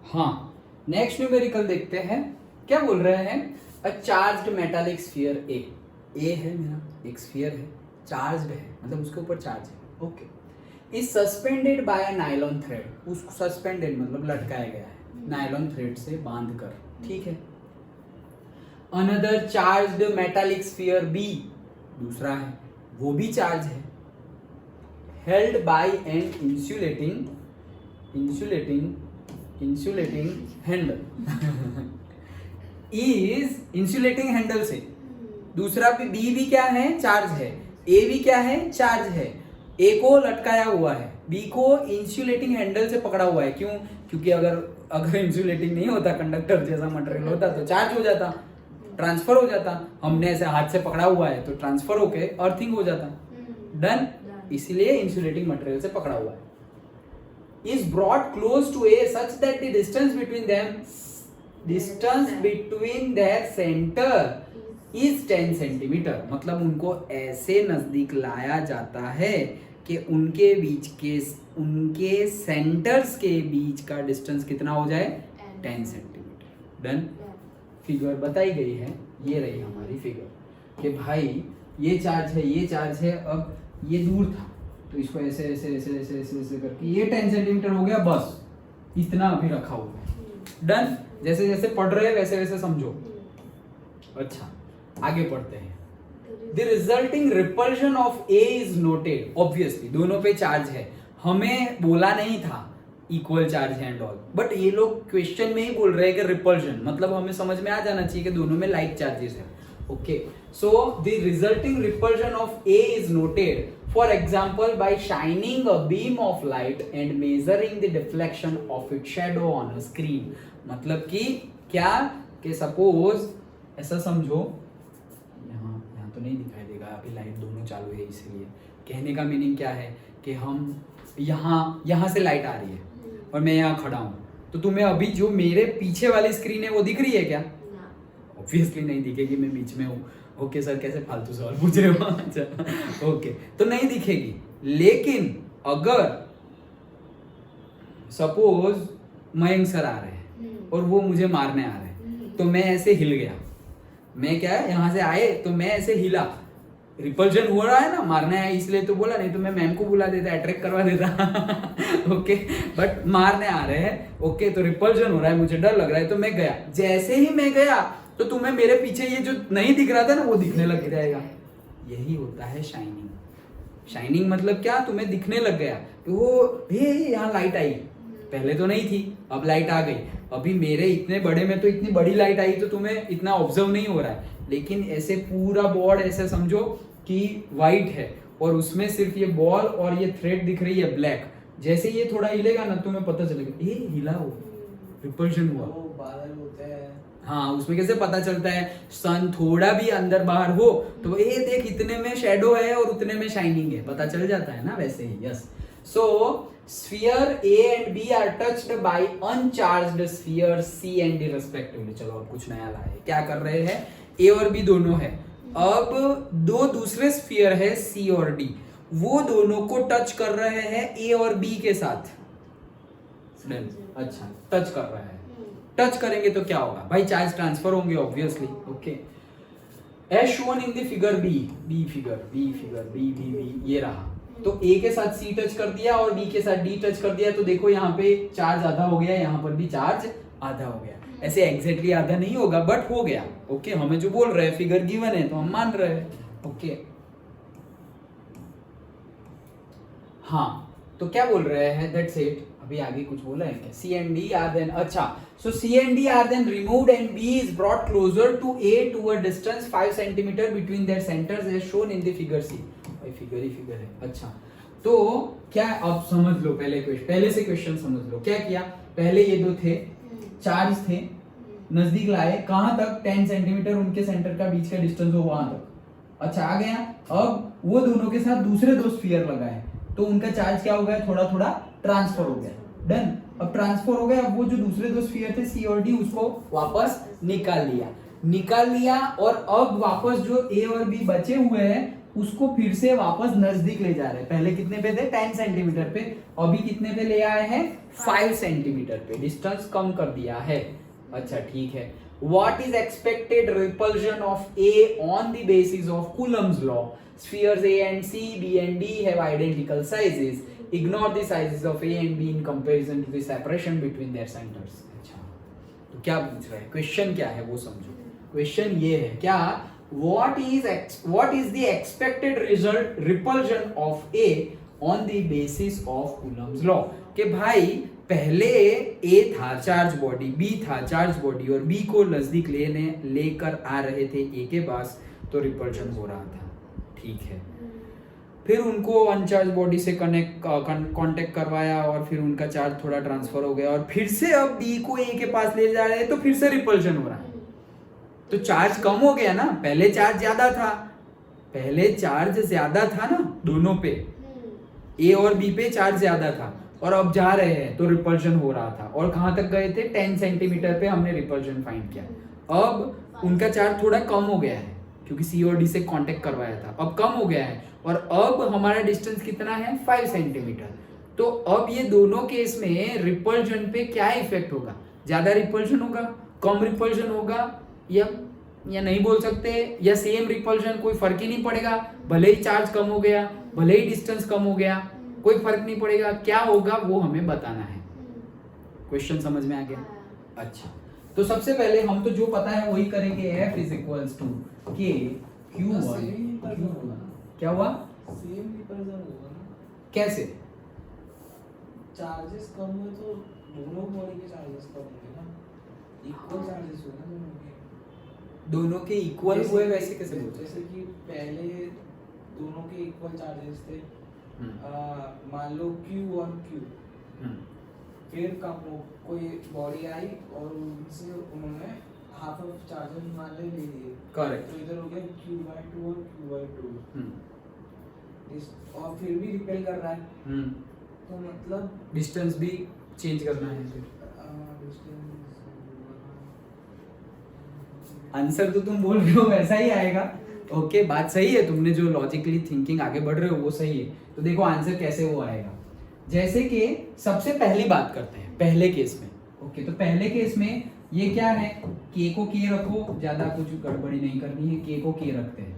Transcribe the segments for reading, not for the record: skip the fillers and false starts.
हाँ, next numerical देखते हैं। क्या बोल रहे हैं? अ चार्ज्ड मेटालिक स्फीयर ए है मेरा, एक स्फीयर है, चार्ज्ड है, मतलब उसके ऊपर चार्ज है। Okay, is suspended bye a nylon thread. उसको सस्पेंडेड मतलब लटकाया गया है नायलॉन थ्रेड से बांध कर, ठीक है। Another charged metallic sphere B, दूसरा है, वो भी चार्ज है, held by an insulating handle is insulating handle से। दूसरा बी भी क्या है? चार्ज है। ए भी क्या है? चार्ज है। ए को लटकाया हुआ है, बी को इंसुलेटिंग हैंडल से पकड़ा हुआ है। क्यों? क्योंकि अगर इंसुलेटिंग नहीं होता, कंडक्टर जैसा मटेरियल होता तो चार्ज हो जाता, ट्रांसफर हो जाता। हमने ऐसे हाथ से पकड़ा हुआ है तो ट्रांसफर होके अर्थिंग हो जाता। डन। इसलिए इंसुलेटिंग मटेरियल से पकड़ा हुआ है। Is brought close to A such that the distance between their centre is 10 centimetre. मतलब उनको ऐसे नजदीक लाया जाता है कि उनके सेंटर्स के बीच का डिस्टेंस कितना हो जाए? 10 सेंटीमीटर। डन। फिगर बताई गई है, ये रही हमारी फिगर कि भाई ये चार्ज है, ये चार्ज है, अब ये दूर था तो इसको ऐसे ऐसे ऐसे ऐसे ऐसे ऐसे करके ये 10 सेंटीमीटर हो गया, बस इतना अभी रखा हुआ है। डन। जैसे जैसे पढ़ रहे हैं वैसे वैसे समझो। अच्छा, आगे पढ़ते हैं। The resulting repulsion of A is noted. Obviously दोनों पे चार्ज है, हमें बोला नहीं था इक्वल चार्ज है एंड ऑल, बट ये लोग क्वेश्चन में ही बोल रहे हैं कि रिपल्शन, मतलब हमें समझ में आ जाना चाहिए कि दोनों में लाइक चार्जेस है। Okay, so the resulting repulsion of A is noted for example by shining a beam of light and measuring the deflection of it shadow on a screen. मतलब कि क्या कि सपोज ऐसा समझो, यहाँ तो नहीं दिखाई देगा, अभी लाइट दोनों चालू है, इसलिए कहने का मीनिंग क्या है कि हम यहाँ से लाइट आ रही है और मैं यहाँ खड़ा हूँ, तो तुम्हें अभी जो मेरे पीछे वाली स्क्रीन है वो दिख रही है क्या? ऑब्वियसली नहीं दिखेगी, मैं बीच में हूँ। ओके सर, कैसे फालतू सवाल पूछ रहे हो? अच्छा ओके, तो नहीं दिखेगी। लेकिन अगर सपोज मयंक सर आ रहे हैं और वो मुझे मारने आ रहे हैं, तो मैं ऐसे हिल गया, मैं क्या है यहाँ से आए तो मैं ऐसे हिला, रिपल्शन हो रहा है ना, मारने आया इसलिए तो बोला, नहीं तो मैं मैम को बुला देता, अट्रैक्ट करवा देता। ओके, बट मारने आ रहे हैं, ओके, तो रिपल्शन हो रहा है, मुझे डर लग रहा है, तो मैं गया। जैसे ही मैं गया तो तुम्हें मेरे पीछे ये जो नहीं दिख रहा था ना वो दिखने लग जाएगा। यही होता है शाइनिंग। शाइनिंग मतलब क्या? तुम्हें दिखने लग गया वो, हे यहाँ लाइट आई, पहले तो नहीं थी, अब लाइट आ गई। अभी मेरे इतने बड़े में तो इतनी बड़ी लाइट आई तो तुम्हें इतना ऑब्जर्व नहीं हो रहा है, लेकिन ऐसे पूरा बोर्ड ऐसे समझो कि वाइट है और उसमें सिर्फ ये बॉल और ये थ्रेड दिख रही है ब्लैक। जैसे ये थोड़ा हिलेगा ना तुम्हें पता चलेगा, ये हिला हो, रिपल्शन हुआ। बादल होते हैं। हाँ, उसमें कैसे पता चलता है? सन थोड़ा भी अंदर बाहर हो तो ये देख इतने में शेडो है और उतने में शाइनिंग है, पता चल जाता है ना, वैसे ही। Yes, so sphere A and B are touched by uncharged sphere C and D respectively। चलो अब कुछ नया लाए, क्या कर रहे हैं? A और B दोनों है, अब दो दूसरे स्फीयर है C और D, वो दोनों को टच कर रहे हैं A और B के साथ। अच्छा, टच कर रहा है, टच करेंगे तो क्या होगा भाई? चार्ज ट्रांसफर होंगे obviously. Okay, as shown in the figure B, ये रहा। तो A के साथ C टच कर दिया और B के साथ D टच कर दिया, तो देखो यहाँ पे चार्ज आधा हो गया, यहाँ पर भी चार्ज आधा हो गया। ऐसे एग्जैक्टली आधा नहीं होगा बट हो गया। ओके, हमें जो बोल रहे हैं फिगर गिवन है तो हम मान रहे हैं। ओके, हाँ, तो क्या बोल रहे हैं? That's it. अभी आगे कुछ बोला है क्या? C and D are then, अच्छा, so C and D are then removed and B is brought closer to A to a distance 5 centimeter between their centers as shown in the figure C। भाई figure ही figure है। अच्छा, तो क्या, अब समझ लो, पहले से क्वेश्चन समझ लो। क्या किया? पहले ये दो थे, चार्ज थे, नजदीक लाए, कहां तक? 10 सेंटीमीटर उनके सेंटर का बीच का डिस्टेंस हो वहां तक। अच्छा, आ गया। अब वो दोनों के साथ दूसरे दो स्फीयर लगाए तो उनका चार्ज क्या हो गया? थोड़ा थोड़ा ट्रांसफर हो गया। डन। अब ट्रांसफर हो गया, अब वो जो दूसरे दो स्फीयर थे C और D, उसको वापस निकाल लिया और अब वापस जो A और B बचे हुए हैं उसको फिर से वापस नजदीक ले जा रहे हैं। पहले कितने पे थे 10 सेंटीमीटर पे, अभी कितने पे ले आए हैं 5 सेंटीमीटर पे, डिस्टेंस कम कर दिया है। अच्छा ठीक है, what is expected repulsion of A on the basis of Coulomb's law? Spheres A and C, B and D have identical sizes. Ignore the sizes of A and B in comparison to the separation between their centers. अच्छा, तो क्या पूछ रहा है, question क्या है वो समझो। क्वेश्चन ये है क्या, what is the expected result repulsion of A on the basis of Coulomb's law? कि भाई पहले A था चार्ज बॉडी, B था चार्ज बॉडी, और B को नजदीक लेकर आ रहे थे A के पास, तो रिपल्शन हो रहा था। ठीक है, फिर उनको अनचार्ज बॉडी से कांटेक्ट करवाया और फिर उनका चार्ज थोड़ा ट्रांसफर हो गया, और फिर से अब B को A के पास ले जा रहे हैं, तो फिर से रिपल्शन हो रहा है। तो चार्ज कम हो गया ना, पहले चार्ज ज्यादा था, पहले चार्ज ज्यादा था ना दोनों पे, A और B पे चार्ज ज्यादा था, और अब जा रहे हैं तो रिपल्शन हो रहा था। और कहां तक गए थे 10 सेंटीमीटर पे हमने रिपल्शन फाइंड किया। अब उनका चार्ज थोड़ा कम हो गया है क्योंकि सी और डी से कांटेक्ट करवाया था, अब कम हो गया है, और अब हमारा डिस्टेंस कितना है 5 सेंटीमीटर। तो अब ये दोनों केस में रिपल्शन पे क्या इफेक्ट होगा, ज्यादा रिपल्शन होगा, कम रिपल्शन होगा, या नहीं बोल सकते, या सेम रिपल्शन, कोई फर्क ही नहीं पड़ेगा, भले ही चार्ज कम हो गया, भले ही डिस्टेंस कम हो गया, कोई फर्क नहीं पड़ेगा, क्या होगा वो हमें बताना है। क्वेश्चन समझ में आ गया? अच्छा, तो सबसे पहले हम तो जो पता है वही करेंगे, F is equals to K Q1 क्या हुआ, सेम रिपल्शन होगा ना, कैसे? चार्जेस कम हुए तो दोनों बॉडी के चार्जेस कम होंगे ना, इक्वल चार्जेस हुए ना दोनों के इक्वल हुए, वैसे कैसे बोलते हैं? जैसे कि पहले दोनों के इक्वल चार्जेस थे, मान लो Q और Q, फिर कम हो कोई बॉडी आई और उनसे उन्होंने हाफ ऑफ चार्जेस मान ले लिए, करेक्ट, तो इधर हो गया Q/2 और Q/2, और फिर भी रिपेल कर रहा है, तो मतलब डिस्टेंस भी चेंज करना है। फिर आंसर तो तुम बोल रहे हो वैसा ही आएगा। ओके, बात सही है, तुमने जो लॉजिकली थिंकिंग आगे बढ़ रहे हो वो सही है। तो देखो आंसर कैसे वो आएगा, जैसे कि सबसे पहली बात करते हैं पहले केस में। ओके, तो पहले केस में ये क्या है, K को K रखो, ज्यादा कुछ गड़बड़ी नहीं करनी है, K को K रखते हैं।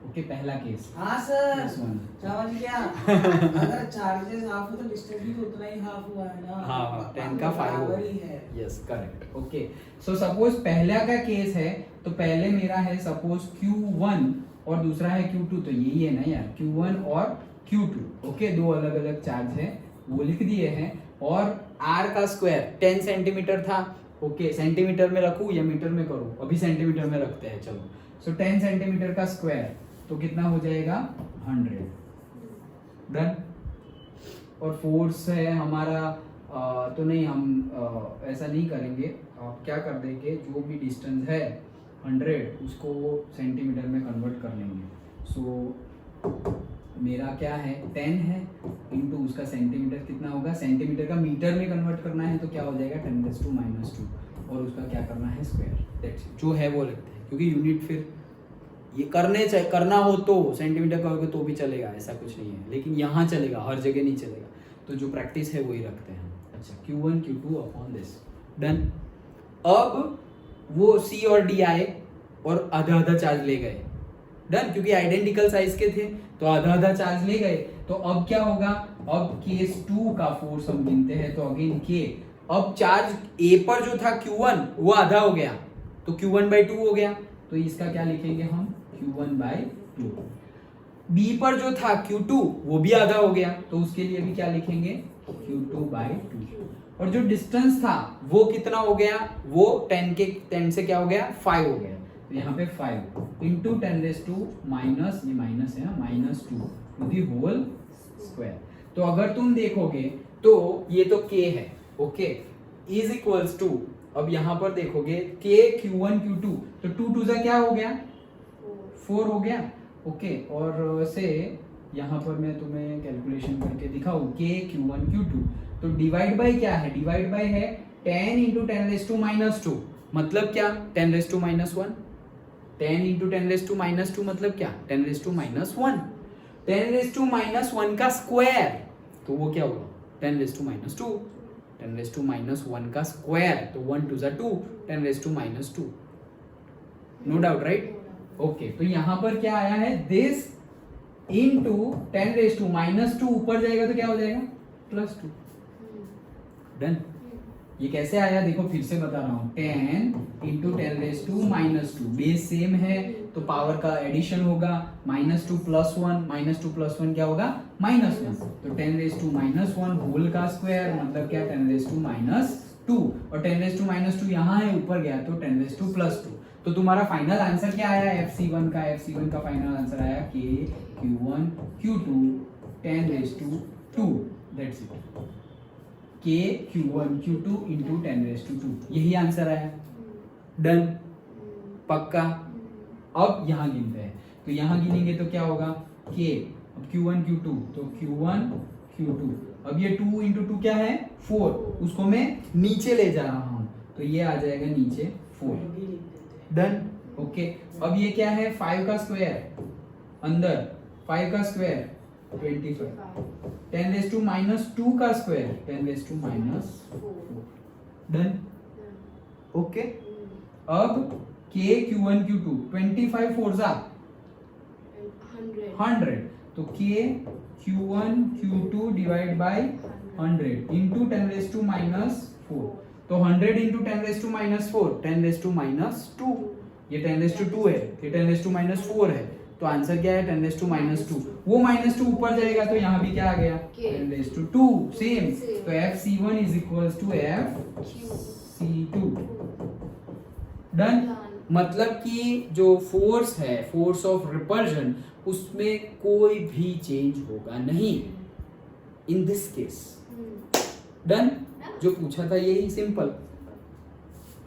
ओके, पहला केस। हाँ सर, समझ गया। अगर चार्जेस हाफ हो तो डिस्टेंस भी तो उतना ही हाफ हुआ है ना। हाँ, 10 का 5 हो है। Yes, correct. Okay, so suppose पहला का केस है, तो पहले मेरा है सपोज Q1 और दूसरा है Q2, तो यही है ना यार, Q1 और Q2। ओके, दो अलग अलग चार्ज है, वो लिख दिए हैं। और R का स्क्वायर 10 सेंटीमीटर था। ओके, सेंटीमीटर में रखूं या मीटर में करूं? अभी सेंटीमीटर में रखते हैं, चलो। सो 10 सेंटीमीटर का स्क्वायर तो कितना हो जाएगा 100। डन। और फोर्स है हमारा तो नहीं, हम ऐसा नहीं करेंगे, क्या कर देंगे, जो भी डिस्टेंस है 100 उसको सेंटीमीटर में कन्वर्ट कर लेंगे। सो मेरा क्या है 10 है इंटू उसका सेंटीमीटर कितना होगा, सेंटीमीटर का मीटर में कन्वर्ट करना है तो क्या हो जाएगा 10⁻², और उसका क्या करना है स्क्वायर। दैट्स इट, जो है वो लगता है, क्योंकि यूनिट फिर ये करना हो तो सेंटीमीटर कहोगे तो भी चलेगा, ऐसा कुछ नहीं है, लेकिन यहाँ चलेगा, हर जगह नहीं चलेगा, तो जो प्रैक्टिस है वही रखते हैं। अच्छा, Q1 Q2 upon this. Done. अब वो C और D आए और आधा आधा चार्ज ले गए। डन, क्योंकि आइडेंटिकल साइज के थे तो आधा आधा चार्ज ले गए। तो अब क्या होगा, अब केस 2 का फोर्स हम गिनते हैं, तो अगेन K, अब चार्ज A पर जो था Q1 वो आधा हो गया, तो Q1/2 हो गया, तो इसका क्या लिखेंगे हम Q1/2। B पर जो था Q2 वो भी आधा हो गया, तो उसके लिए भी क्या लिखेंगे Q2/2। और जो डिस्टेंस था वो कितना हो गया, वो 10 से क्या हो गया 5 हो गया, तो यहाँ पे 5 इंटू 10⁻⁻, ये माइनस है ना, -2 टू दी होल स्क्वायर। तो अगर तुम देखोगे तो ये तो K है, ओके, इज इक्वल्स टू, अब यहाँ पर देखोगे K Q1 Q2, तो 2 से क्या हो गया 4 हो गया। ओके, और से यहाँ पर मैं तुम्हें कैलकुलेशन करके दिखाऊं, K Q1 Q2, तो डिवाइड बाय क्या है, डिवाइड बाय है 10 इंटू 10⁻², मतलब क्या 10⁻1, 10 इंटू 10⁻² मतलब क्या, 10⁻⁻1। 10⁻⁻1 का स्क्वायर, तो वो क्या होगा 10⁻²। 10⁻1 का स्क्वायर, तो 1 2 2, 10⁻²। No doubt right. ओके, तो यहाँ पर क्या आया है, दिस इंटू 10⁻², ऊपर जाएगा तो क्या हो जाएगा +2। डन। ये कैसे आया देखो, फिर से बता रहा हूँ, 10 इंटू 10⁻², बेस सेम है तो पावर का एडिशन होगा, -2 + 1, -2 + 1 क्या होगा -1, तो 10⁻1 होल का स्क्वायर मतलब क्या 10⁻², और 10⁻² यहाँ है ऊपर गया तो 10⁻² + 2। तो तुम्हारा फाइनल आंसर क्या आया FC1 का, FC1 का फाइनल आंसर आया K Q1 Q2 10⁻², that's it. K Q1 Q2 into 10⁻², यही आंसर आया। डन, पक्का। अब यहाँ गिनते हैं, तो यहाँ गिनेंगे तो क्या होगा K, अब Q1 Q2 तो Q1 Q2, अब ये 2 इंटू 2 क्या है 4, उसको मैं नीचे ले जा रहा हूँ तो ये आ जाएगा नीचे 4। डन। ओके, अब ये क्या है 5 का स्क्वायर, अंदर 5 का स्क्वायर 25, 10⁻² का स्क्वायर 10⁻⁻4। डन। ओके, अब K Q1 Q2 25 4 जा 100, तो K Q1 Q2 divide by 100 into 10⁻⁻4, तो 100 इंटू 10⁻⁻4 10⁻², ये 10⁻² है, ये 10⁻⁻4 है, तो आंसर क्या है 10⁻²। वो -2 ऊपर जाएगा तो यहाँ भी क्या आ गया 10⁻², सेम। तो FC1 is equals to FC2। Done. मतलब कि जो फोर्स है, फोर्स ऑफ रिपल्जन, उसमें कोई भी चेंज होगा नहीं इन दिस केस। डन। जो पूछा था यही, सिंपल।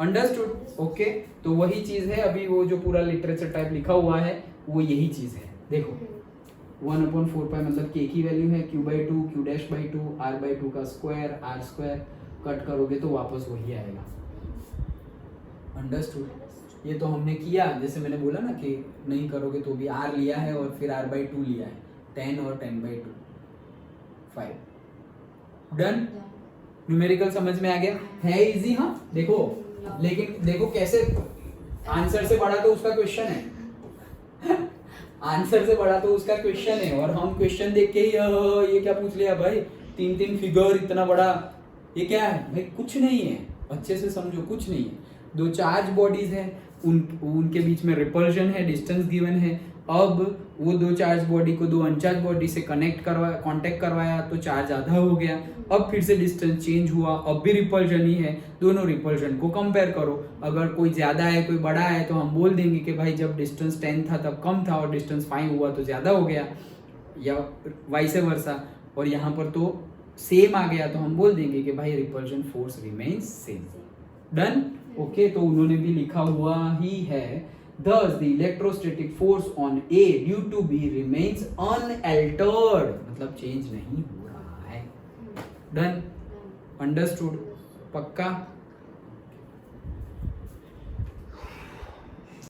अंडरस्टूड। ओके, तो वही चीज है, अभी वो जो पूरा लिटरेचर टाइप लिखा हुआ है वो यही चीज है। देखो 1/4π मतलब K की वैल्यू है Q/2 Q'/2 R/2 का स्क्वायर R², कट करोगे तो वापस वही आएगा। अंडरस्टूड। ये तो हमने किया, जैसे मैंने बोला ना कि नहीं करोगे तो भी R लिया है और फिर R/2 लिया है, 10 और 10/2 5। डन। न्यूमेरिकल समझ में आ गया है, इजी। हाँ देखो, लेकिन देखो कैसे आंसर से बड़ा तो उसका क्वेश्चन है आंसर से बड़ा तो उसका क्वेश्चन है, और हम क्वेश्चन देख के ही ये क्या पूछ लिया भाई, 3 फिगर इतना बड़ा, ये क्या है भाई, कुछ नहीं है। अच्छे से समझो, कुछ नहीं है। 2 चार्ज बॉडीज हैं, उनके बीच में रिपल्जन है, डिस्टेंस गिवन है। अब वो 2 चार्ज बॉडी को 2 अनचार्ज बॉडी से कांटेक्ट करवाया तो चार्ज आधा हो गया। अब फिर से डिस्टेंस चेंज हुआ, अब भी रिपल्जन ही है। दोनों रिपल्जन को कंपेयर करो, अगर कोई ज्यादा है कोई बड़ा है तो हम बोल देंगे कि भाई जब डिस्टेंस 10 था तब कम था और डिस्टेंस 5 हुआ तो ज्यादा हो गया, या वाइस वर्सा। और यहाँ पर तो सेम आ गया तो हम बोल देंगे कि भाई repulsion force remains same. Done. Okay, तो उन्होंने भी लिखा हुआ ही है, thus the electrostatic force on A due to B remains unaltered, मतलब चेंज नहीं हो रहा है। डन। अंडरस्टूड। पक्का।